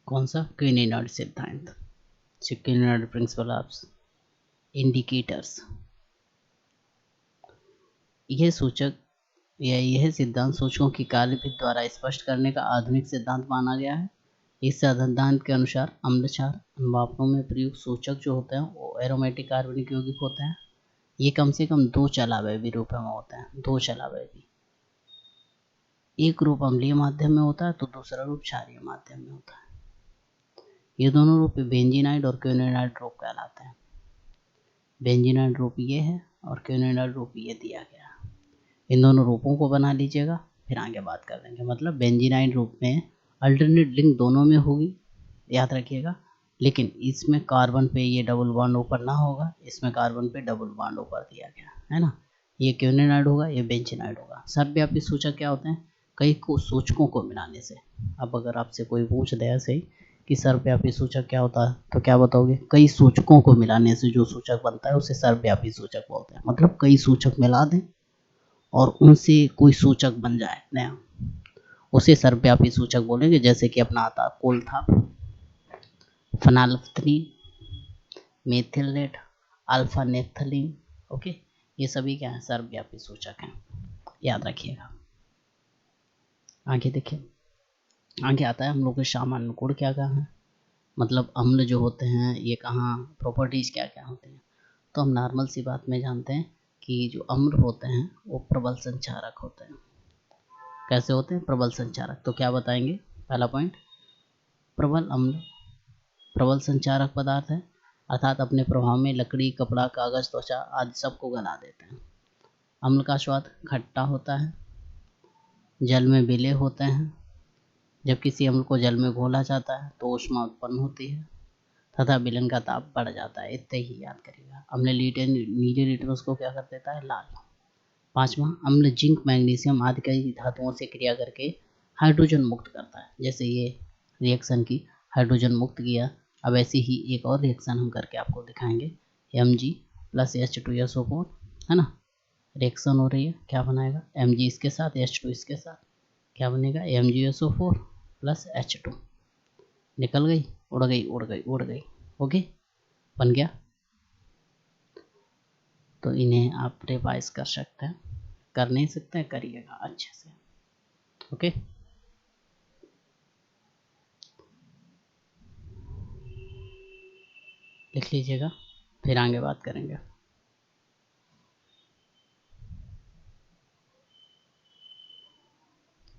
कौन सा? क्विनेनार्ड सिद्धांत, क्विनेनार्ड प्रिंसिपल ऑफ इंडिकेटर्स। यह सूचक या यह सिद्धांत सूचकों की कार्यविधि द्वारा स्पष्ट करने का आधुनिक सिद्धांत माना गया है। इस सिद्धांत के अनुसार अम्ल क्षार मापनों में प्रयुक्त सूचक जो होते हैं वो एरोमेटिक कार्बनिक यौगिक होते हैं। ये कम से कम 2 चलावयवी रूपों में होते हैं, 2 चलावयवी। एक रूप अम्लीय माध्यम में होता है तो दूसरा रूप क्षारीय माध्यम में होता है। ये दोनों रूप बेंजीनाइड और क्विनेनाइड रूप कहलाते हैं। बेंजीनाइड रूप ये है और क्विनेनाइड रूप ये दिया गया। इन दोनों रूपों को बना लीजिएगा, फिर आगे बात कर लेंगे। मतलब बेंजीनाइड रूप में अल्टरनेट लिंक दोनों में होगी, याद रखिएगा, लेकिन इसमें कार्बन पे ये डबल बॉन्ड ऊपर ना होगा, इसमें कार्बन पे डबल बॉन्ड ऊपर दिया गया है ना। ये क्विनेनाइड होगा, ये बेंजीनाइड होगा। सर्वव्यापी सूचक क्या होते हैं? कई को सूचकों को मिलाने से। अब अगर आपसे कोई पूछ दे ऐसे ही कि सर्वव्यापी सूचक क्या होता है, तो क्या बताओगे? कई सूचकों को मिलाने से जो सूचक बनता है उसे सर्वव्यापी सूचक बोलते हैं। मतलब कई सूचक मिला दें और उनसे कोई सूचक बन जाए नया, उसे सर्वव्यापी सूचक बोलेंगे। जैसे कि अपना आता कोलथा, फेनोल्फथालीन, मेथिलेट, अल्फा नेफ्थलीन। ओके, ये सभी क्या है? सर्वव्यापी सूचक हैं, याद रखिएगा। आगे देखिए, आगे आता है हम लोग के सामान्य गुण क्या क्या है, मतलब अम्ल जो होते हैं ये कहाँ, प्रॉपर्टीज क्या क्या होती हैं। तो हम नॉर्मल सी बात में जानते हैं कि जो अम्ल होते हैं वो प्रबल संक्षारक होते हैं। कैसे होते हैं? प्रबल संचारक। तो क्या बताएंगे? पहला पॉइंट, प्रबल अम्ल प्रबल संचारक पदार्थ है, अर्थात अपने प्रभाव में लकड़ी, कपड़ा, कागज, त्वचा आदि सबको गला देते हैं। अम्ल का स्वाद खट्टा होता है, जल में विलय होते हैं। जब किसी अम्ल को जल में घोला जाता है तो ऊष्मा उत्पन्न होती है तथा विलयन का ताप बढ़ जाता है। इतने ही याद करिएगा। अम्ल नीले लिटमस को क्या कर देता है? लाल। पांचवा, अम्ल जिंक, मैग्नीशियम आदि कई धातुओं से क्रिया करके हाइड्रोजन मुक्त करता है। जैसे ये रिएक्शन की हाइड्रोजन मुक्त किया। अब ऐसी ही एक और रिएक्शन हम करके आपको दिखाएंगे। Mg प्लस H2SO4 है ना, रिएक्शन हो रही है। क्या बनाएगा? Mg इसके साथ, H2 इसके साथ, क्या बनेगा? MgSO4 plus H2। निकल गई, उड़ गई, उड़ गई, उड़ गई। ओके, बन गया। तो इन्हें आप रिवाइज कर सकते हैं, कर नहीं सकते हैं, करिएगा अच्छे से। ओके, लिख लीजिएगा, फिर आगे बात करेंगे।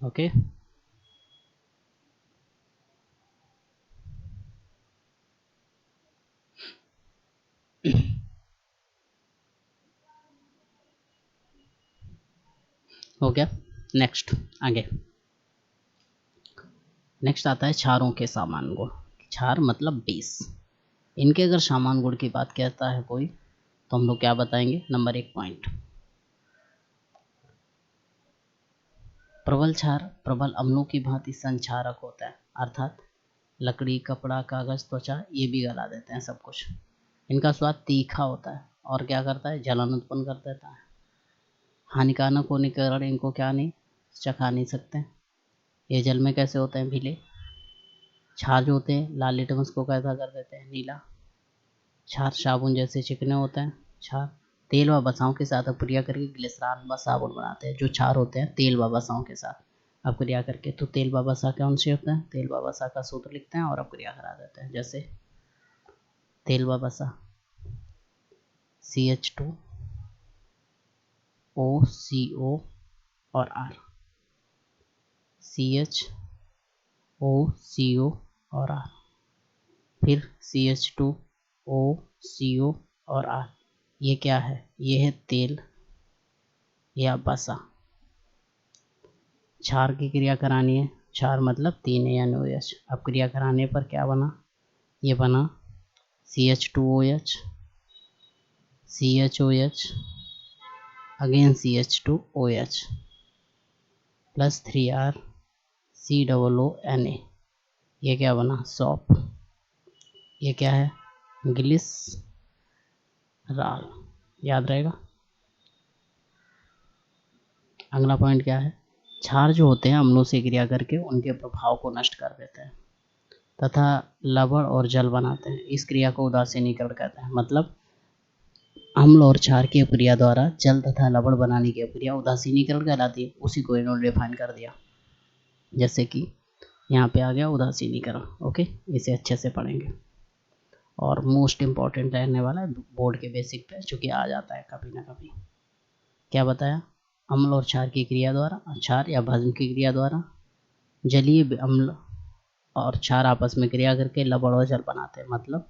ओके, हो गया। नेक्स्ट, आगे नेक्स्ट आता है क्षारों के सामान्य गुण। क्षार मतलब बेस। इनके अगर सामान्य गुण की बात कहता है कोई, तो हम लोग क्या बताएंगे? नंबर 1 पॉइंट, प्रबल क्षार प्रबल अम्लों की भांति संक्षारक होता है, अर्थात लकड़ी, कपड़ा, कागज, त्वचा ये भी गला देते हैं सब कुछ। इनका स्वाद तीखा होता है और क्या करता है? जलन उत्पन्न कर देता है। हानिकारक होने के कारण इनको क्या नहीं, चखा नहीं सकते। ये जल में कैसे होते हैं? विलय। क्षार जो होते हैं लाल लिटमस को कैसा कर देते हैं? नीला। क्षार साबुन जैसे चिकने होते हैं। क्षार तेल व वसाओं के साथ अपक्रिया करके ग्लिसरॉल व साबुन बनाते हैं। जो क्षार होते हैं तेल व वसाओं के साथ अपक्रिया करके, तो तेल व वसा कौन से होते हैं? तेल व वसा का सूत्र लिखते हैं और अपक्रिया करा देते हैं। जैसे तेल व वसा CH2OCO और R, CHOCO और R, फिर CH2OCO और R। ये क्या है? ये है तेल या वसा। क्षार की क्रिया करानी है। क्षार मतलब 3NOH। अब क्रिया कराने पर क्या बना? ये बना CH2OH, CHOH, again CH2OH plus 3R COONA। ये क्या बना? सॉप। ये क्या है? ग्लिसरॉल। याद रहेगा। अगला पॉइंट क्या है? क्षार जो होते हैं अम्लों से क्रिया करके उनके प्रभाव को नष्ट कर देते हैं तथा लवण और जल बनाते हैं। इस क्रिया को उदासीनीकरण कहते हैं। मतलब अम्ल और क्षार की क्रिया द्वारा जल तथा लवण बनाने की क्रिया उदासीनीकरण कहलाती है। उसी को इन्होंने डिफाइन कर दिया। जैसे कि यहाँ पे आ गया उदासीनीकरण। ओके, इसे अच्छे से पढ़ेंगे और मोस्ट इम्पॉर्टेंट रहने वाला है बोर्ड के बेसिक पे, चूँकि आ जाता है कभी ना कभी। क्या बताया? अम्ल और क्षार की क्रिया द्वारा, क्षार या भस्म की क्रिया द्वारा जलीय अम्ल और क्षार आपस में क्रिया करके लवण और जल बनाते हैं। मतलब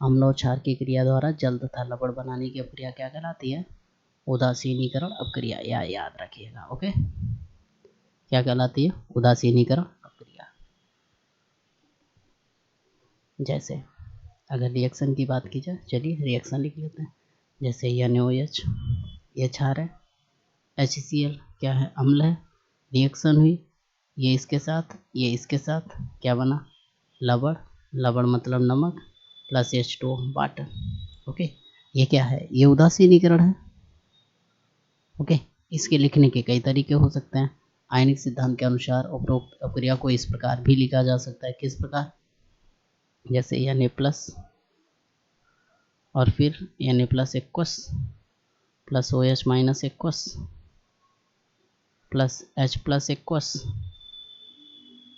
अम्ल और क्षार की क्रिया द्वारा जल तथा लवण बनाने की अपक्रिया क्या कहलाती है? उदासीनीकरण अपक्रिया। या याद रखिएगा। ओके, क्या कहलाती है? उदासीनीकरण अपक्रिया। जैसे अगर रिएक्शन की बात की जाए, चलिए रिएक्शन लिख लेते हैं। जैसे NaOH, ये क्षार है। HCl क्या है? अम्ल है। रिएक्शन हुई, ये इसके साथ, ये इसके साथ, क्या बना? लवण। लवण मतलब नमक प्लस H2O वाटर। ओके, ये क्या है? ये उदासीनीकरण है। ओके, इसके लिखने के कई तरीके हो सकते हैं। आयनिक सिद्धांत के अनुसार उपरोक्त अपक्रिया को इस प्रकार भी लिखा जा सकता है। किस प्रकार? जैसे Na प्लस और फिर Na plus aqueous plus OH minus aqueous plus H plus aqueous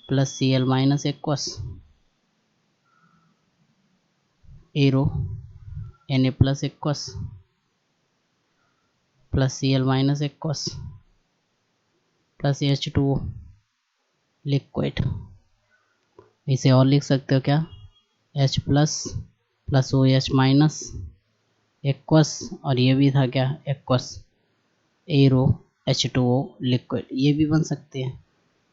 plus Cl minus aqueous arrow Na plus aqueous plus Cl minus aqueous plus H2O liquid. इसे और लिख सकते हो क्या, H plus plus OH minus aqueous, और ये भी था क्या एक्वस एरो H2O लिक्विड, ये भी बन सकते हैं।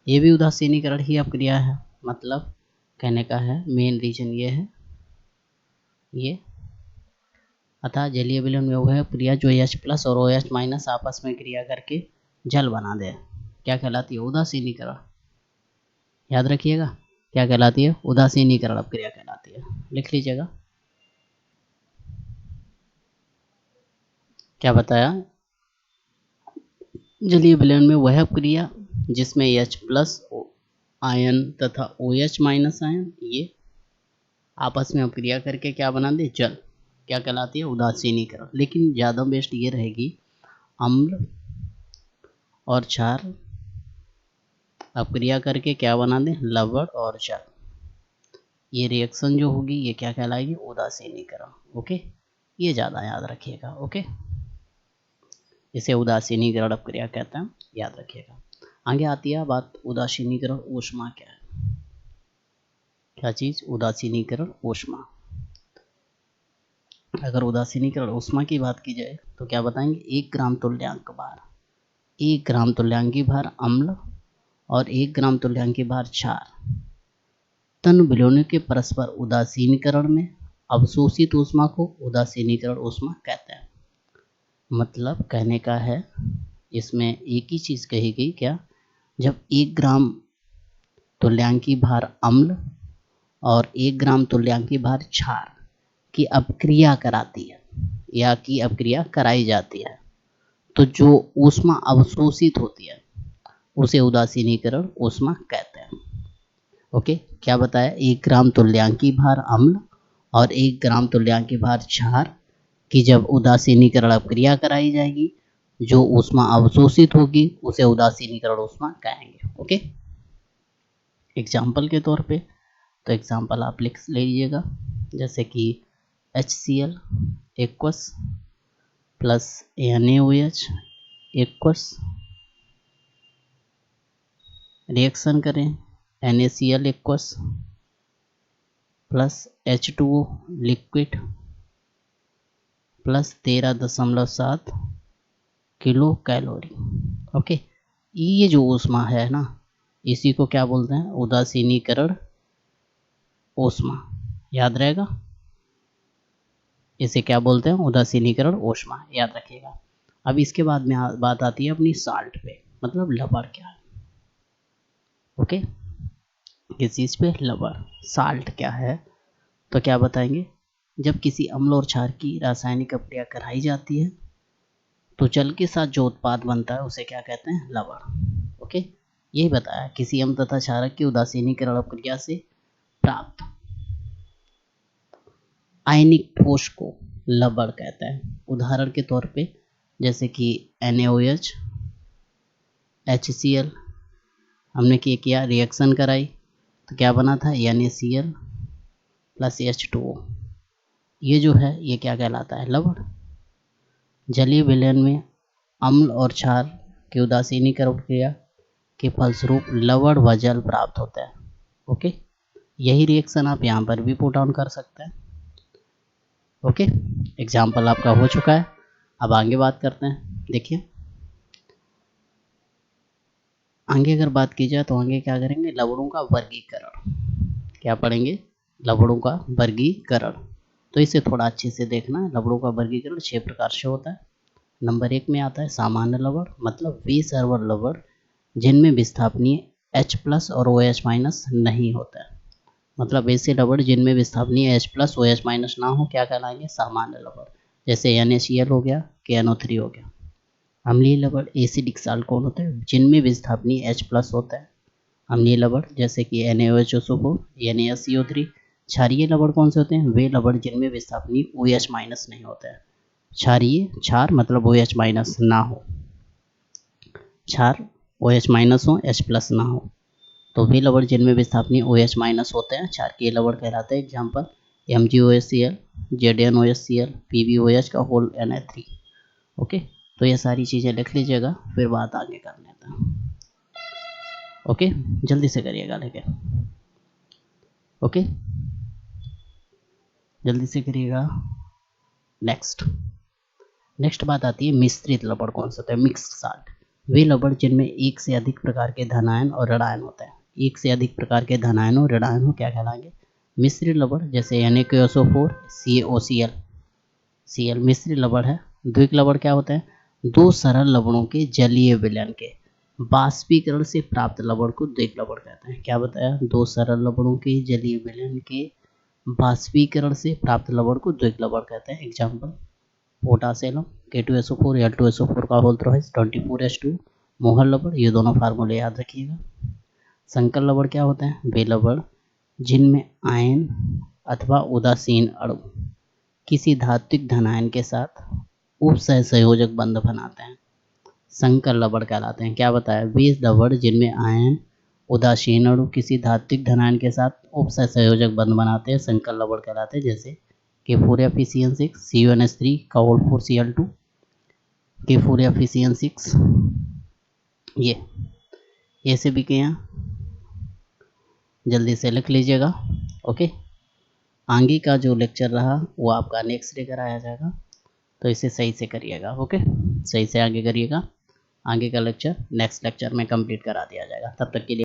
ये भी उदासीनीकरण ही अपक्रिया है, मतलब कहने का है मेन रीजन ये है ये। अतः जलीय विलयन में वह क्रिया जो H प्लस और OH माइनस आपस में क्रिया करके जल बना दे, क्या कहलाती है, उदासीनीकरण। याद रखिएगा क्या कहलाती है, उदासीनीकरण अपक्रिया कहलाती है, लिख लीजिएगा। क्या बताया, जलीय विलयन में वह क्रिया जिसमें H प्लस आयन तथा OH माइनस आयन ये आपस में अपक्रिया करके क्या बना दे, जल, क्या कहलाती है, उदासीनीकरण। लेकिन ज़्यादा बेस्ट ये रहेगी अम्ल और क्षार अपक्रिया करके क्या बना दे, लवण और जल। ये रिएक्शन जो होगी ये क्या कहलाएगी, उदासीनीकरण। ओके, ये ज़्यादा याद रखिएगा। ओके, इसे उदासीनीकरण अपक्रिया कहते हैं, याद रखिएगा। आगे आती है बात उदासीनीकरण ऊष्मा क्या है। क्या चीज़, उदासीनीकरण ऊष्मा। अगर उदासीनीकरण ऊष्मा की बात की जाए तो क्या बताएंगे, 1 ग्राम तुल्यांक भार, 1 ग्राम तुल्यांकी भार अम्ल और 1 ग्राम तुल्यांकी भार क्षार तन विलयनों के परस्पर उदासीनीकरण में अवशोषित ऊष्मा को उदासीनीकरण ऊष्मा कहते हैं। मतलब कहने का है इसमें एक ही चीज़ कही गई, क्या, जब 1 ग्राम तुल्यांकी भार अम्ल और 1 ग्राम तुल्यांकी भार क्षार की अपक्रिया कराती है या की अपक्रिया कराई जाती है, तो जो ऊष्मा अवशोषित होती है उसे उदासीनीकरण ऊष्मा कहते हैं। ओके, क्या बताया, 1 ग्राम तुल्यांकी भार अम्ल और 1 ग्राम तुल्यांकी भार क्षार की जब उदासीनीकरण अपक्रिया कराई जाएगी, जो ऊष्मा अवशोषित होगी उसे उदासीनीकरण ऊष्मा कहेंगे। ओके, एग्जाम्पल के तौर पे तो एग्जाम्पल आप लिख लीजिएगा, जैसे कि HCl aqueous plus NaOH aqueous, reaction करें NaCl aqueous plus H2O liquid plus 13.7 kilo calorie. Okay, ये जो ऊष्मा है ना, इसी को क्या बोलते हैं, उदासीनीकरण ऊष्मा। याद रहेगा, इसे क्या बोलते हैं, उदासीनीकरण ऊष्मा, याद रखिएगा। अब इसके बाद में बात आती है अपनी साल्ट पे, मतलब लवण क्या है। ओके, किस चीज़ पे, लवण। साल्ट क्या है तो क्या बताएंगे, जब किसी अम्ल और क्षार की रासायनिक अपक्रिया कराई जाती है तो जल के साथ जो उत्पाद बनता है उसे क्या कहते हैं, लवण। ओके, यही बताया, किसी अम्ल तथा क्षारक की उदासीनीकरण अपक्रिया से प्राप्त आयनिक ठोस को लवण कहते हैं। उदाहरण के तौर पे जैसे कि NaOH HCl हमने क्या किया, रिएक्शन कराई तो क्या बना था, NaCl प्लस H2O, ये जो है ये क्या कहलाता है, लवण। जलीय विलयन में अम्ल और क्षार की उदासीनीकरण क्रिया के फलस्वरूप लवण व जल प्राप्त होता है। ओके, यही रिएक्शन आप यहाँ पर भी पुट ऑन कर सकते हैं। ओके, एग्जाम्पल आपका हो चुका है। अब आगे बात करते हैं। देखिए आगे अगर बात की जाए तो आगे क्या करेंगे, लवणों का वर्गीकरण। क्या पढ़ेंगे, लवणों का वर्गीकरण। तो इसे थोड़ा अच्छे से देखना। लवणों का वर्गीकरण 6 प्रकार से होता है। नंबर 1 में आता है सामान्य लवण, मतलब वे सर्वर लवण जिनमें विस्थापनीय H प्लस और OH माइनस नहीं होता है। मतलब ऐसे लवण जिनमें विस्थापनीय H प्लस OH माइनस ना हो क्या कहलाएंगे, सामान्य लवण। जैसे NaCl हो गया, KNO3 हो गया। अम्लीय लवण एसिडिक साल्ट कौन होते हैं, जिनमें विस्थापनीय H प्लस होता है। अम्लीय लवण जैसे कि NaOH NaSCO3। क्षारीय लवण कौन से होते हैं, वे लवण जिनमें विस्थापनीय OH माइनस नहीं होता है। क्षारीय, क्षार मतलब OH माइनस ना हो, क्षार OH माइनस हो, H प्लस ना हो, तो वे लवण जिनमें विस्थापनीय OH माइनस होते हैं क्षारकीय लवण कहलाते हैं। एग्जाम्पल MgOHCl ZnOHCl PbOH का होल Na3। ओके, तो ये सारी चीज़ें लिख लीजिएगा, फिर बात आगे कर लेते हैं। ओके, जल्दी से करिएगा लेकिन, ओके जल्दी से करिएगा। नेक्स्ट बात आती है मिश्रित लवण कौन सा होता है, मिक्स्ड साल्ट। वे लवण जिनमें एक से अधिक प्रकार के धनायन और ऋणायन होते हैं। एक से अधिक प्रकार के धनायन और ऋणायन क्या कहलाएंगे, मिश्रित लवण। जैसे NaCO4 CaOCl Cl मिश्रित लवण है। द्विक लवण क्या होते हैं, दो सरल लवणों के जलीय विलयन के बाष्पीकरण से प्राप्त लवण को द्विक लवण कहते हैं। क्या बताया, दो सरल लवणों के जलीय विलयन के बाष्पीकरण से प्राप्त लवण को द्विक लवण कहते हैं। एग्जाम्पल पोटासियम K2SO4 L2SO4 का होल थ्राइस 24H2 मोहर लवण, ये दोनों फार्मूले याद रखिएगा। संकर लवण क्या होते हैं, वे लवण जिनमें आयन अथवा उदासीन अणु किसी धात्विक धनायन के साथ उपसहसंयोजक बंध बनाते हैं, संकर लवण कहलाते हैं। क्या बताया, वे लवण जिनमें आयन उदासीन अणु किसी धात्विक धनायन के साथ उपसहसंयोजक बंध बनाते हैं, संकर लवण कहलाते हैं। जैसे K4FeCN6 CuNH3 का होल 4Cl2, K4FeCN6 ये से भी के यहाँ जल्दी से लिख लीजिएगा। ओके, आगे का जो लेक्चर रहा वो आपका नेक्स्ट डे कराया जाएगा, तो इसे सही से करिएगा। ओके, सही से आगे करिएगा। आगे का लेक्चर नेक्स्ट लेक्चर में कंप्लीट करा दिया जाएगा। तब तक के लिए